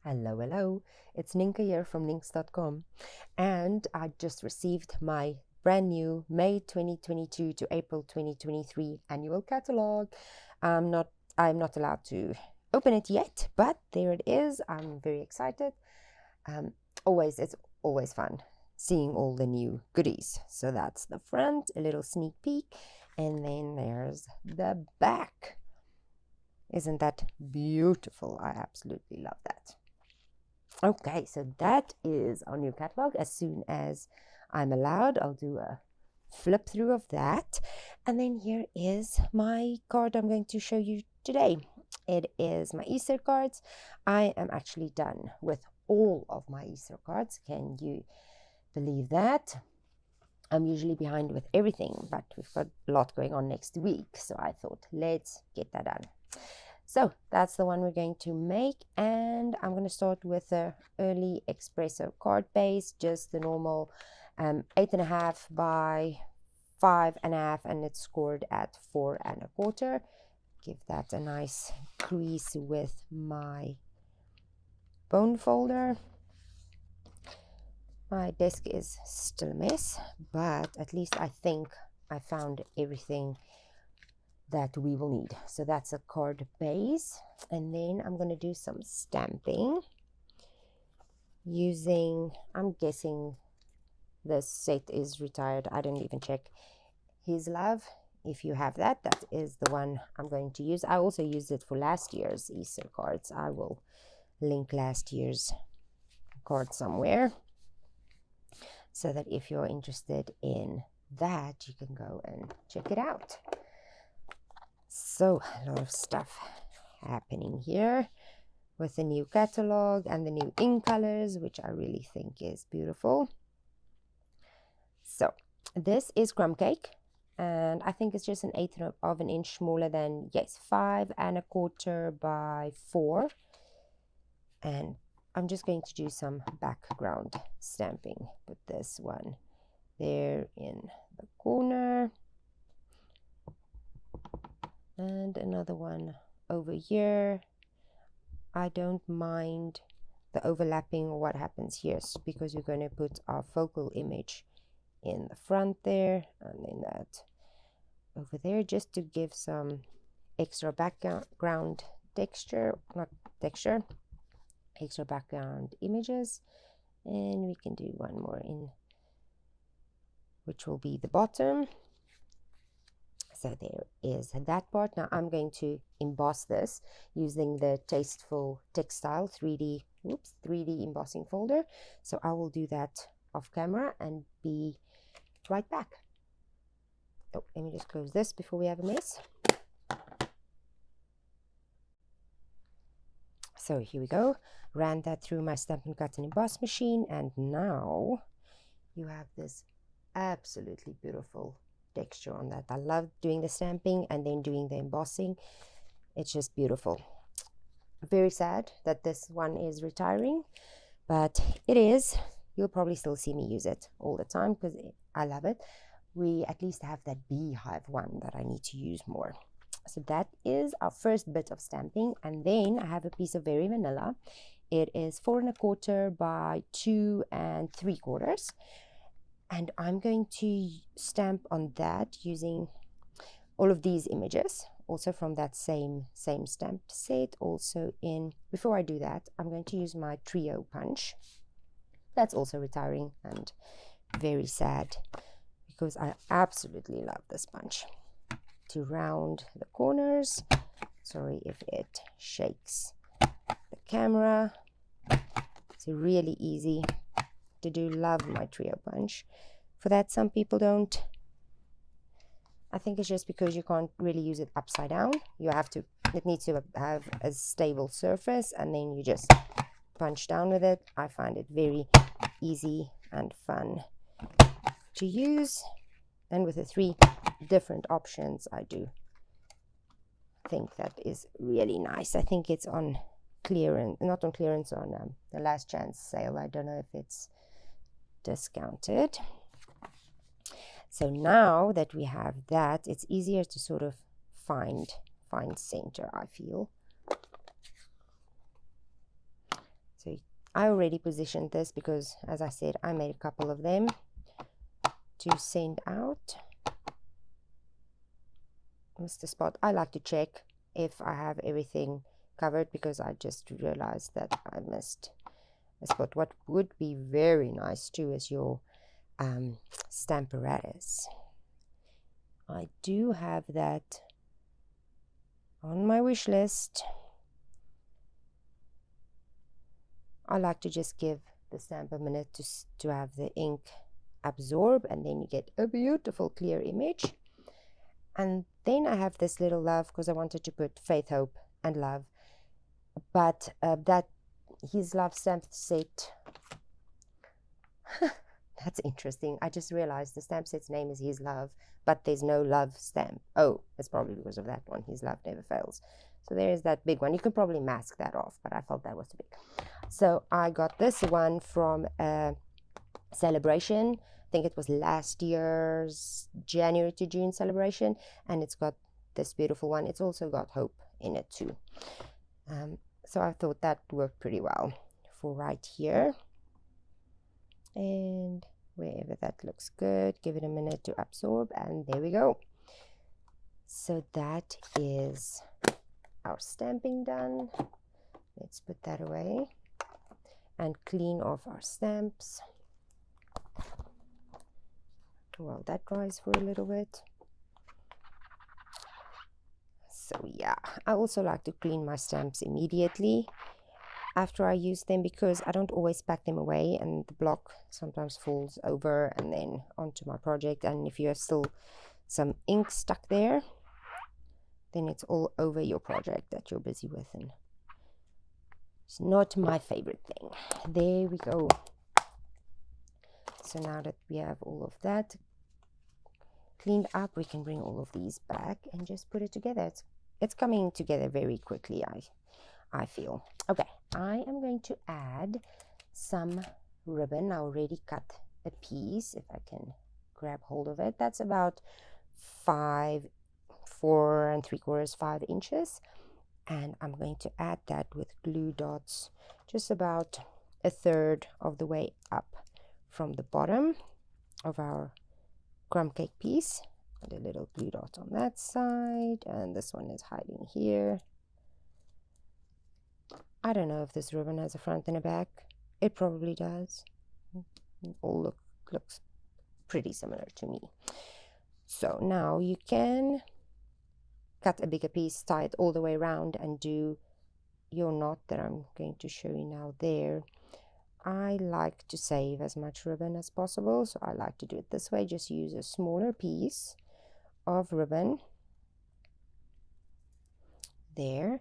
Hello, it's Nienke here from links.com, and I just received my brand new May 2022 to April 2023 annual catalog. I'm not allowed to open it yet, but there it is. I'm very excited. It's always fun seeing all the new goodies. So that's the front, a little sneak peek, and then there's the back. Isn't that beautiful? I absolutely love that. Okay, so that is our new catalog. As soon as I'm allowed, I'll do a flip through of that. And then here is my card I'm going to show you today. It is my Easter cards. I am actually done with all of my Easter cards. Can you believe that? I'm usually behind with everything, but we've got a lot going on next week. So I thought, let's get that done. So that's the one we're going to make, and I'm going to start with the early espresso card base, just the normal 8.5 by 5.5, and it's scored at 4.25. Give that a nice crease with my bone folder. My desk is still a mess, but at least I think I found everything that we will need. So that's a card base, and then I'm going to do some stamping using, I'm guessing this set is retired, I didn't even check. His Love. If you have that, that is the one I'm going to use. I also used it for last year's Easter cards. I will link last year's card somewhere, so that if you're interested in that, you can go and check it out. So a lot of stuff happening here with the new catalog and the new ink colors, which I really think is beautiful. So this is crumb cake, and I think it's just 1/8 of an inch smaller than, yes, 5.25 by 4. And I'm just going to do some background stamping. Put this one there in the corner, and another one over here. I don't mind the overlapping or what happens here, because we're going to put our focal image in the front there, and then that over there, just to give some extra background texture, not texture, extra background images. And we can do one more in, which will be the bottom. So there is that part. Now I'm going to emboss this using the Tasteful Textile 3D embossing folder. So I will do that off camera and be right back. Oh, let me just close this before we have a mess. So here we go. Ran that through my Stampin' Cut and Emboss machine, and now you have this absolutely beautiful texture on that. I love doing the stamping and then doing the embossing. It's just beautiful. Very sad that this one is retiring, but it is. You'll probably still see me use it all the time because I love it. We at least have that beehive one that I need to use more. So that is our first bit of stamping, and then I have a piece of Very Vanilla. It is 4.25 by 2 3/4. And I'm going to stamp on that using all of these images, also from that same stamp set. Also in, before I do that, I'm going to use my trio punch. That's also retiring and very sad, because I absolutely love this punch. To round the corners, sorry if it shakes the camera. It's really easy to do. Love my trio punch. For that, some people don't. I think it's just because you can't really use it upside down. You have to, it needs to have a stable surface, and then you just punch down with it. I find it very easy and fun to use, and with the 3 different options, I do think that is really nice. I think it's on clearance, not on clearance, on the last chance sale. I don't know if it's discounted. So now that we have that, it's easier to sort of find center, I feel. So I already positioned this because, as I said, I made a couple of them to send out. Missed the spot. I like to check if I have everything covered because I just realized that I missed a spot. What would be very nice too is your stamp apparatus. I do have that on my wish list. I like to just give the stamp a minute to have the ink absorb, and then you get a beautiful clear image. And then I have this little love because I wanted to put faith, hope, and love, but that his love stamp set. That's interesting. I just realized the stamp set's name is His Love, but there's no love stamp. Oh, it's probably because of that one. His Love Never Fails. So there is that big one. You could probably mask that off, but I felt that was too big. So I got this one from a celebration. I think it was last year's January to June celebration, and it's got this beautiful one. It's also got hope in it too. So I thought that worked pretty well for right here. And wherever that looks good, give it a minute to absorb, and there we go. So that is our stamping done. Let's put that away and clean off our stamps while that dries for a little bit. So yeah, I also like to clean my stamps immediately after I use them because I don't always pack them away, and the block sometimes falls over and then onto my project, and if you have still some ink stuck there, then it's all over your project that you're busy with, and it's not my favorite thing. There we go. So now that we have all of that cleaned up, we can bring all of these back and just put it together. It's coming together very quickly, I feel. Okay, I am going to add some ribbon. I already cut a piece, if I can grab hold of it. That's about 4 3/4, 5 inches. And I'm going to add that with glue dots just about 1/3 of the way up from the bottom of our crumb cake piece. And a little glue dot on that side, and this one is hiding here. I don't know if this ribbon has a front and a back. It probably does. It all looks pretty similar to me. So now you can cut a bigger piece, tie it all the way around, and do your knot that I'm going to show you now there. I like to save as much ribbon as possible, so I like to do it this way. Just use a smaller piece of ribbon there,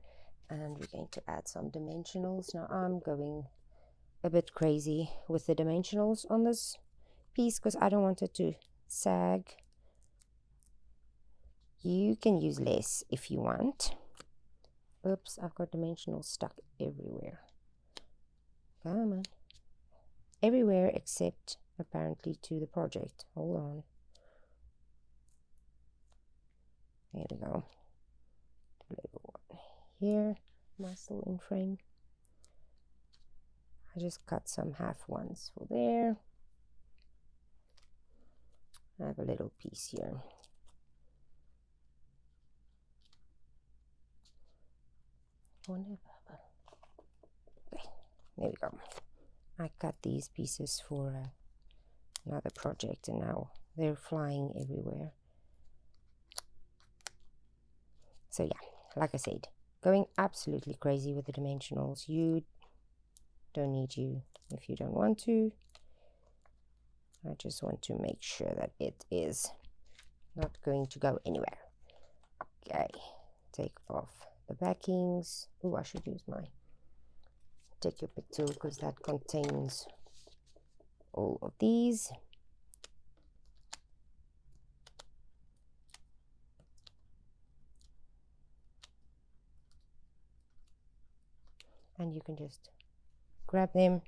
and we're going to add some dimensionals. Now I'm going a bit crazy with the dimensionals on this piece because I don't want it to sag. You can use less if you want. Oops, I've got dimensionals stuck everywhere. Come on. Everywhere except apparently to the project. Hold on. There we go. Little one here, muscle in frame. I just cut some half ones for there. I have a little piece here. Okay, there we go. I cut these pieces for another project, and now they're flying everywhere. So yeah, like I said, going absolutely crazy with the dimensionals. You don't need to if you don't want to. I just want to make sure that it is not going to go anywhere. Okay, take off the backings. Oh, I should use my Take Your Pick tool because that contains all of these. And you can just grab them,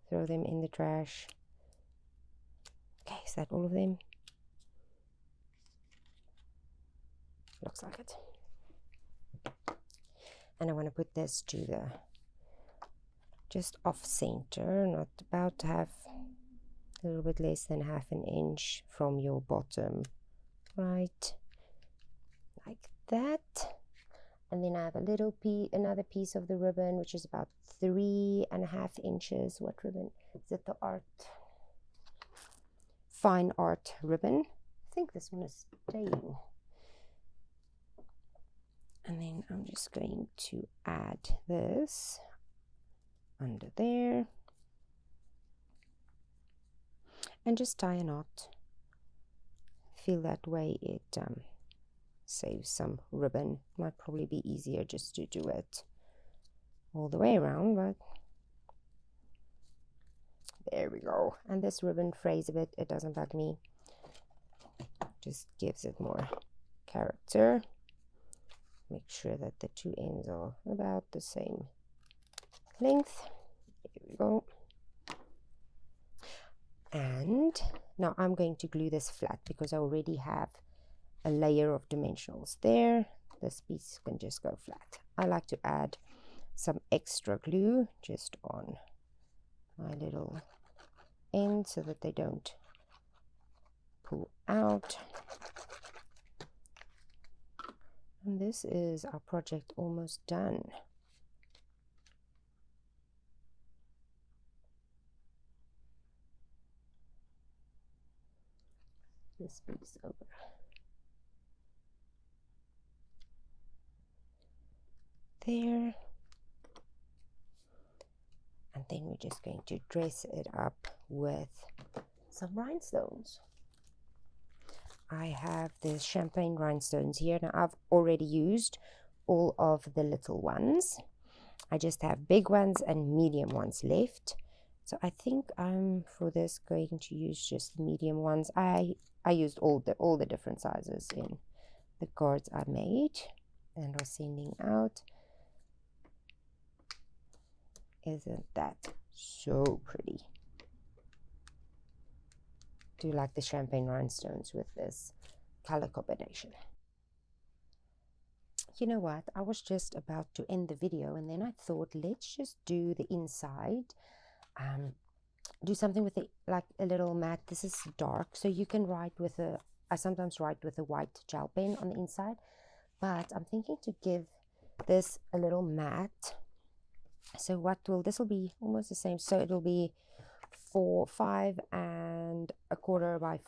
throw them in the trash. Okay, is that all of them? Looks like it. And I want to put this to the just off center, not about to have a little bit less than half an inch from your bottom, right, like that. And then I have a little another piece of the ribbon, which is about 3.5 inches. What ribbon is it? The fine art ribbon. I think this one is staying. And then I'm just going to add this under there and just tie a knot. Feel that way it saves some ribbon. Might probably be easier just to do it all the way around, but there we go. And this ribbon frays a bit, it doesn't bug me, just gives it more character. Make sure that the two ends are about the same length. There we go. And now I'm going to glue this flat because I already have a layer of dimensionals there. This piece can just go flat. I like to add some extra glue just on my little end so that they don't pull out. And this is our project almost done. This piece over there. And then we're just going to dress it up with some rhinestones. I have the champagne rhinestones here. Now I've already used all of the little ones. I just have big ones and medium ones left. So I think I'm for this going to use just the medium ones. I used all the different sizes in the cards I made and was sending out. Isn't that so pretty? Do you like the champagne rhinestones with this color combination? You know what? I was just about to end the video and then I thought, let's just do the inside. Do something with it, like a little matte. This is dark, so you can write with I sometimes write with a white gel pen on the inside, but I'm thinking to give this a little matte. So this will be almost the same. So it will be 5 1/4 by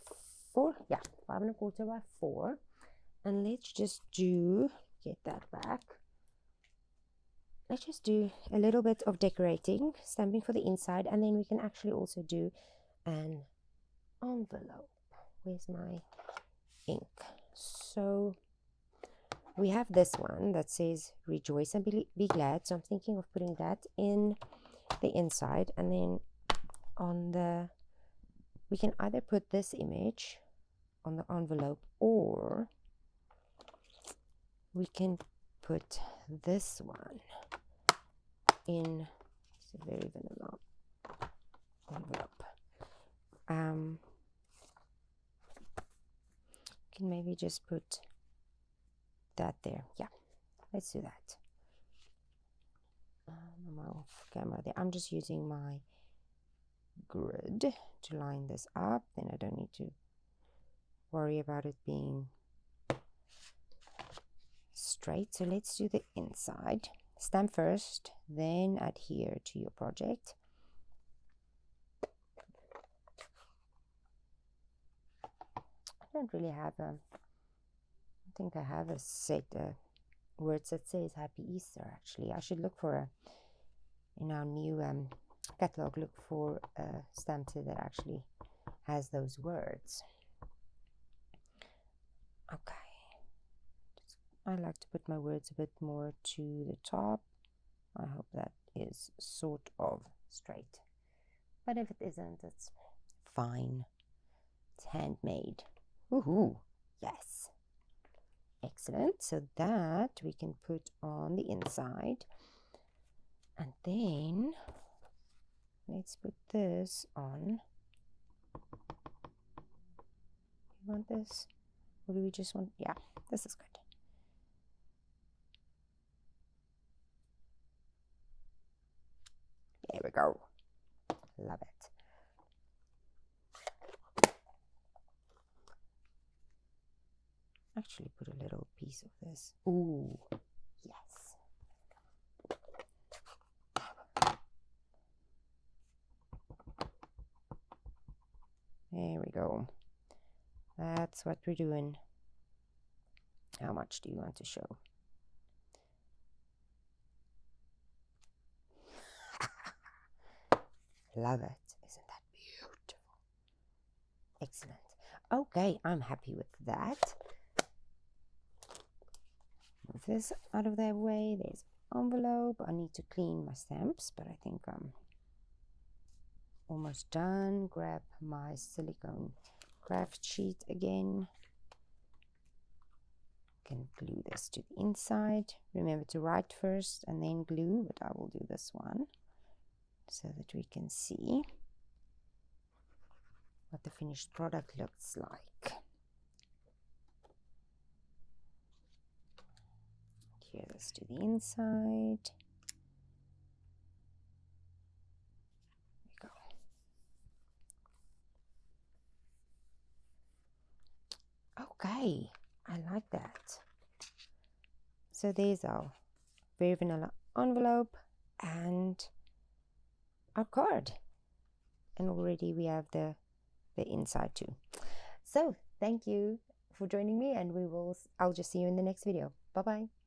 4. Yeah, 5 1/4 by 4. And let's just get that back. Let's just do a little bit of decorating, stamping for the inside, and then we can actually also do an envelope. Where's my ink? So we have this one that says rejoice and be glad. So I'm thinking of putting that in the inside, and then we can either put this image on the envelope, or we can put this one in. It's a very vanilla envelope. Can maybe just put that there. Yeah, let's do that. I'm off camera there. I'm just using my grid to line this up, then I don't need to worry about it being straight. So let's do the inside. Stamp first, then adhere to your project. I don't really have I think I have a set of words that says Happy Easter. Actually, I should look for in our new catalog, look for a stamp set that actually has those words. Okay. I like to put my words a bit more to the top. I hope that is sort of straight. But if it isn't, it's fine. It's handmade. Woohoo! Yes. Excellent. So that we can put on the inside. And then let's put this on. You want this? Or do we just want? Yeah, this is good. There we go. Love it. Actually put a little piece of this. Ooh, yes. There we go. That's what we're doing. How much do you want to show? Love it. Isn't that beautiful? Excellent. Okay, I'm happy with that. Move this out of their way. There's an envelope. I need to clean my stamps, but I think I'm almost done. Grab my silicone craft sheet again. Can glue this to the inside. Remember to write first and then glue, but I will do this one so that we can see what the finished product looks like. Adhere this to the inside. There we go. Okay, I like that. So there's our very vanilla envelope and our card. And already we have the inside too. So thank you for joining me, and I'll just see you in the next video. Bye bye.